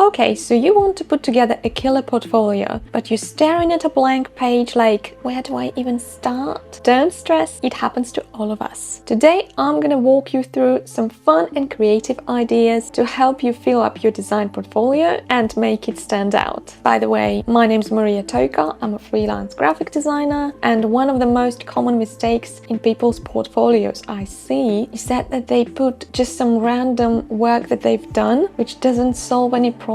Okay, so you want to put together a killer portfolio, but you're staring at a blank page like, where do I even start? Don't stress, it happens to all of us. Today, I'm gonna walk you through some fun and creative ideas to help you fill up your design portfolio and make it stand out. By the way, my name's Maria Toka, I'm a freelance graphic designer, and one of the most common mistakes in people's portfolios I see is that they put just some random work that they've done, which doesn't solve any problem,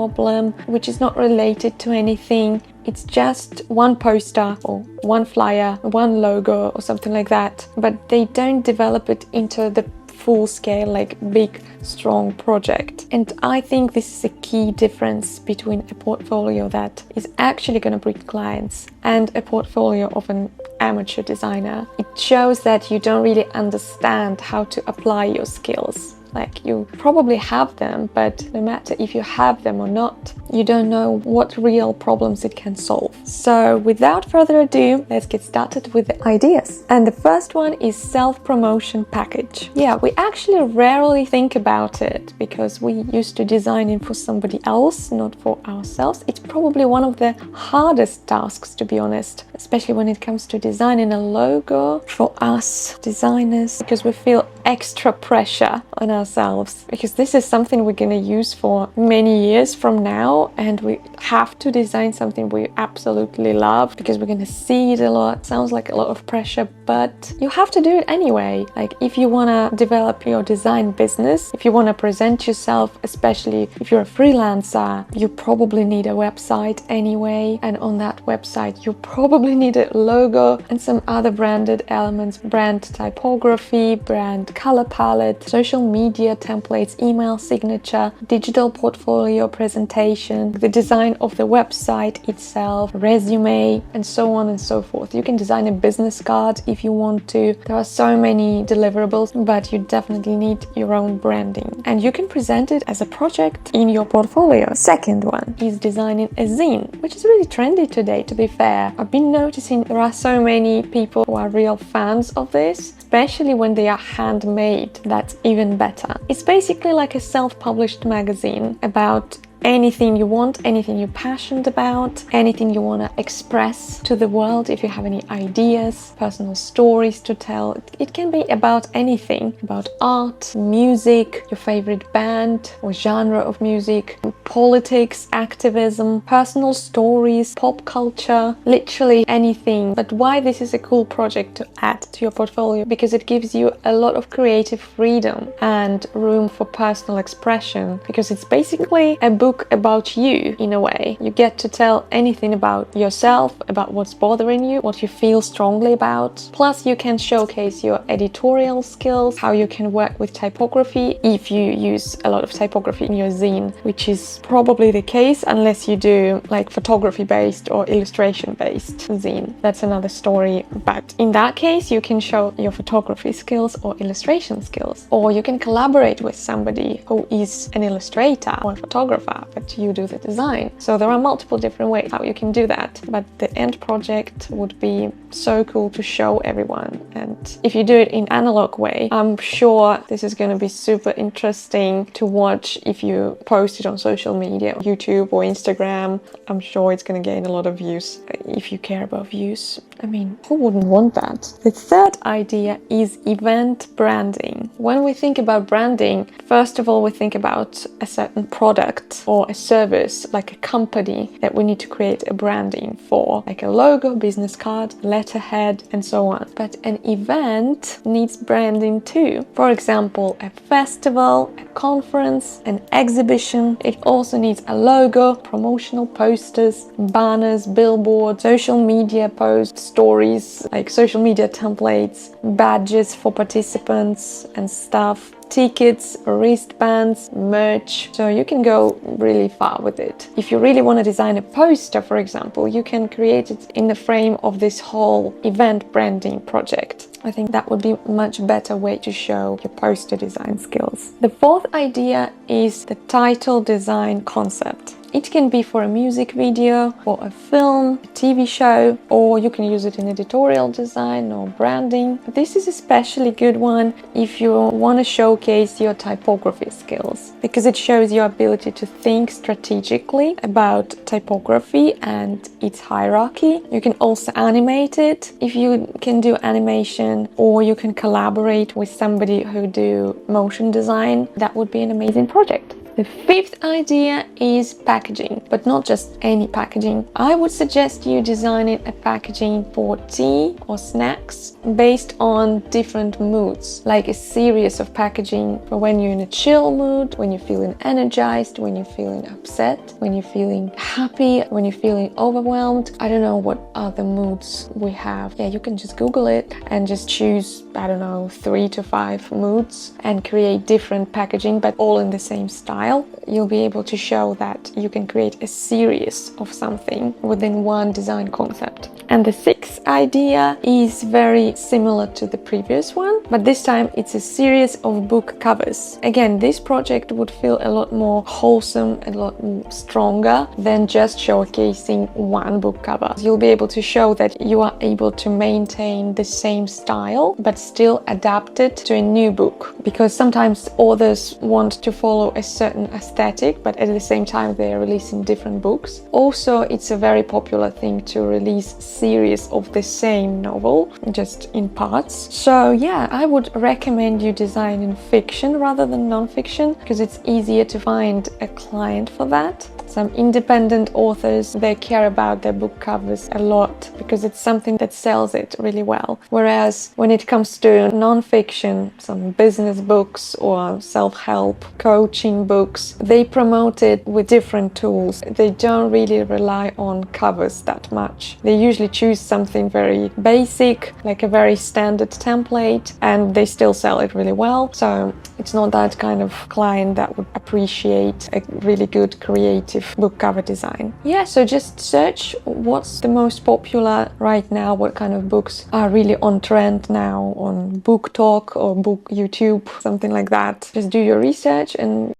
which is not related to anything. It's just one poster or one flyer, one logo or something like that, but they don't develop it into the full scale, like big, strong project. And I think this is a key difference between a portfolio that is actually going to bring clients and a portfolio of an amateur designer. It shows that you don't really understand how to apply your skills. Like, you probably have them, but no matter if you have them or not, you don't know what real problems it can solve. So without further ado, let's get started with the ideas. And the first one is self-promotion package. Yeah, we actually rarely think about it because we used to design it for somebody else, not for ourselves. It's probably one of the hardest tasks, to be honest, especially when it comes to designing a logo for us designers, because we feel extra pressure on ourselves, because this is something we're going to use for many years from now, and we have to design something we absolutely love because we're going to see it a lot. Sounds like a lot of pressure, but you have to do it anyway. Like, if you want to develop your design business, if you want to present yourself, especially if you're a freelancer, you probably need a website anyway, and on that website you probably need a logo and some other branded elements, brand typography, brand color palette, social media templates, email signature, digital portfolio presentation, the design of the website itself, resume, and so on and so forth. You can design a business card if you want to. There are so many deliverables, but you definitely need your own branding, and you can present it as a project in your portfolio. Second one is designing a zine, which is really trendy today, to be fair. I've been noticing there are so many people who are real fans of this, especially when they are handmade. That's even better. It's basically like a self-published magazine about anything you want, anything you're passionate about, anything you want to express to the world. If you have any ideas, personal stories to tell, it can be about anything, about art, music, your favorite band or genre of music, politics, activism, personal stories, pop culture, literally anything. But why this is a cool project to add to your portfolio? Because it gives you a lot of creative freedom and room for personal expression, because it's basically a book about you in a way. You get to tell anything about yourself, about what's bothering you, what you feel strongly about. Plus, you can showcase your editorial skills, how you can work with typography if you use a lot of typography in your zine, which is probably the case unless you do like photography based or illustration based zine. That's another story, but in that case you can show your photography skills or illustration skills, or you can collaborate with somebody who is an illustrator or a photographer, but you do the design. So there are multiple different ways how you can do that, but the end project would be so cool to show everyone. And if you do it in analog way, I'm sure this is going to be super interesting to watch if you post it on social media, YouTube or Instagram. I'm sure it's going to gain a lot of views if you care about views. I mean, who wouldn't want that? The third idea is event branding. When we think about branding, first of all, we think about a certain product or a service, like a company that we need to create a branding for, like a logo, business card, letterhead, and so on. But an event needs branding too. For example, a festival, a conference, an exhibition. It also needs a logo, promotional posters, banners, billboards, social media posts, stories, like social media templates, badges for participants and stuff, tickets, wristbands, merch. So you can go really far with it. If you really want to design a poster, for example, you can create it in the frame of this whole event branding project. I think that would be a much better way to show your poster design skills. The fourth idea is the title design concept. It can be for a music video, or a film, a TV show, or you can use it in editorial design or branding. This is especially good one if you want to showcase your typography skills, because it shows your ability to think strategically about typography and its hierarchy. You can also animate it if you can do animation, or you can collaborate with somebody who do motion design. That would be an amazing project. The fifth idea is packaging, but not just any packaging. I would suggest you designing a packaging for tea or snacks based on different moods, like a series of packaging for when you're in a chill mood, when you're feeling energized, when you're feeling upset, when you're feeling happy, when you're feeling overwhelmed. I don't know what other moods we have. Yeah, you can just Google it and just choose, I don't know, 3 to 5 moods and create different packaging, but all in the same style. You'll be able to show that you can create a series of something within one design concept. And the sixth idea is very similar to the previous one, but this time it's a series of book covers. Again, this project would feel a lot more wholesome, a lot stronger than just showcasing one book cover. You'll be able to show that you are able to maintain the same style, but still adapt it to a new book, because sometimes authors want to follow a certain aesthetic, but at the same time they are releasing different books. Also, it's a very popular thing to release series of the same novel, just in parts. So yeah, I would recommend you design in fiction rather than non-fiction, because it's easier to find a client for that. Some independent authors, they care about their book covers a lot because it's something that sells it really well. Whereas when it comes to non-fiction, some business books or self-help coaching books, they promote it with different tools. They don't really rely on covers that much. They usually choose something very basic, like a very standard template, and they still sell it really well. So it's not that kind of client that would appreciate a really good creative book cover design. Yeah, so just search what's the most popular right now, what kind of books are really on trend now on BookTok or Book YouTube, something like that. Just do your research, and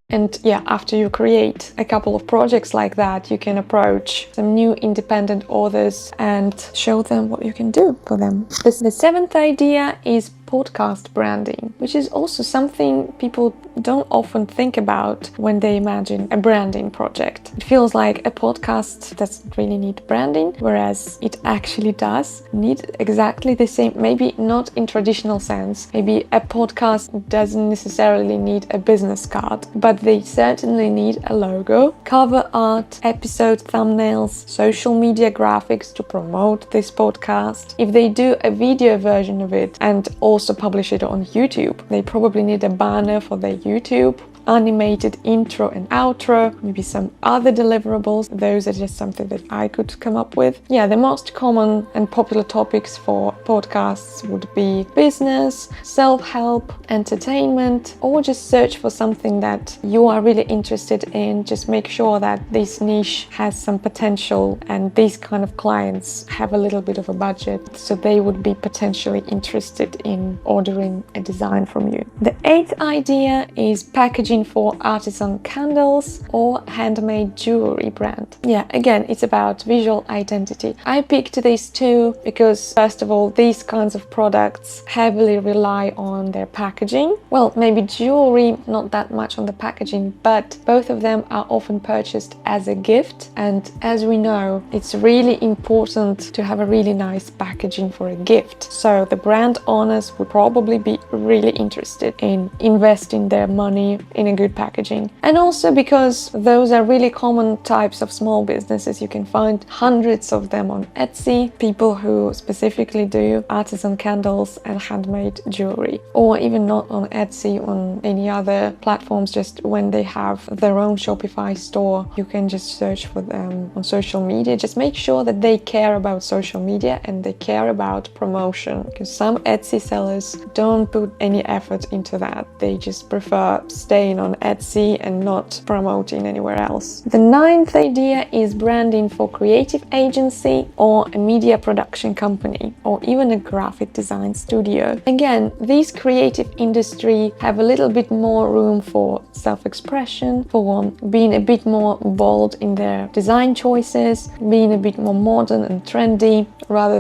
yeah, after you create a couple of projects like that, you can approach some new independent authors and show them what you can do for them. The seventh idea is podcast branding, which is also something people don't often think about when they imagine a branding project. It feels like a podcast doesn't really need branding, whereas it actually does need exactly the same, maybe not in traditional sense. Maybe a podcast doesn't necessarily need a business card, but they certainly need a logo, cover art, episode thumbnails, social media graphics to promote this podcast. If they do a video version of it and also publish it on YouTube, they probably need a banner for their YouTube, animated intro and outro, maybe some other deliverables. Those are just something that I could come up with. Yeah, the most common and popular topics for podcasts would be business, self-help, entertainment, or just search for something that you are really interested in. Just make sure that this niche has some potential and these kind of clients have a little bit of a budget, so they would be potentially interested in ordering a design from you. The eighth idea is packaging for artisan candles or handmade jewelry brand. Yeah, again, it's about visual identity. I picked these two because, first of all, these kinds of products heavily rely on their packaging. Well, maybe jewelry, not that much on the packaging, but both of them are often purchased as a gift. And as we know, it's really important to have a really nice packaging for a gift. So the brand owners would probably be really interested in investing their money in a good packaging. And also because those are really common types of small businesses. You can find hundreds of them on Etsy, people who specifically do artisan candles and handmade jewelry. Or even not on Etsy, on any other platforms, just when they have their own Shopify store, you can just search for them on social media. Just make sure that they care about social media and they care about promotion, because some Etsy sellers don't put any effort into that. They just prefer staying selling on Etsy and not promoting anywhere else. The ninth idea is branding for creative agency or a media production company or even a graphic design studio. Again, these creative industry have a little bit more room for self-expression, for being a bit more bold in their design choices, being a bit more modern and trendy rather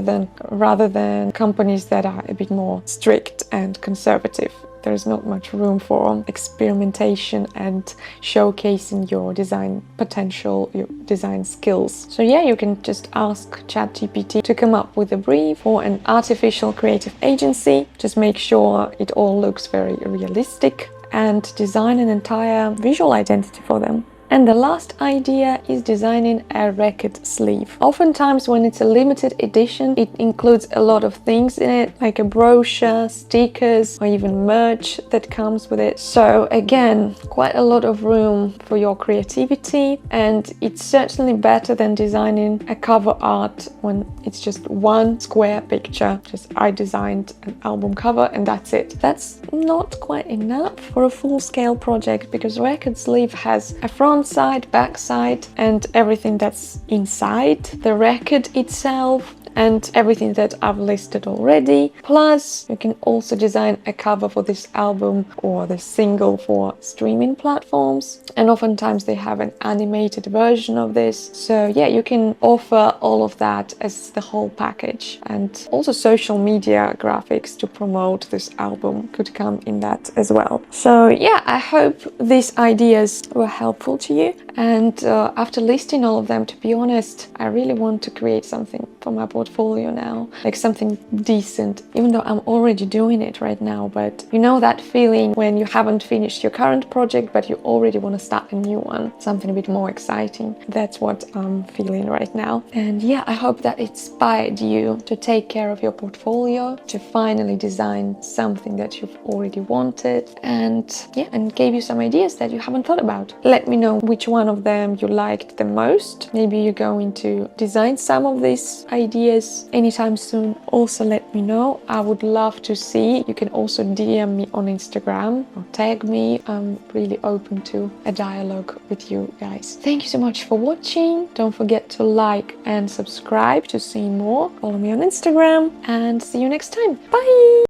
than companies that are a bit more strict and conservative. There's not much room for experimentation and showcasing your design potential, your design skills. So yeah, you can just ask ChatGPT to come up with a brief for an artificial creative agency. Just make sure it all looks very realistic and design an entire visual identity for them. And the last idea is designing a record sleeve. Oftentimes when it's a limited edition, it includes a lot of things in it, like a brochure, stickers, or even merch that comes with it. So again, quite a lot of room for your creativity, and it's certainly better than designing a cover art when it's just one square picture. Just I designed an album cover and that's it. That's not quite enough for a full-scale project, because record sleeve has a front side, back side, and everything that's inside the record itself, and everything that I've listed already. Plus, you can also design a cover for this album or the single for streaming platforms. And oftentimes they have an animated version of this. So yeah, you can offer all of that as the whole package. And also social media graphics to promote this album could come in that as well. So yeah, I hope these ideas were helpful to you. And after listing all of them, to be honest, I really want to create something for my portfolio now, like something decent, even though I'm already doing it right now. But you know that feeling when you haven't finished your current project, but you already want to start a new one, something a bit more exciting. That's what I'm feeling right now. And yeah, I hope that inspired you to take care of your portfolio, to finally design something that you've already wanted, and yeah, and gave you some ideas that you haven't thought about. Let me know which one of them you liked the most. Maybe you're going to design some of these ideas anytime soon. Also let me know. I would love to see. You can also DM me on Instagram or tag me. I'm really open to a dialogue with you guys. Thank you so much for watching. Don't forget to like and subscribe to see more. Follow me on Instagram and see you next time. Bye!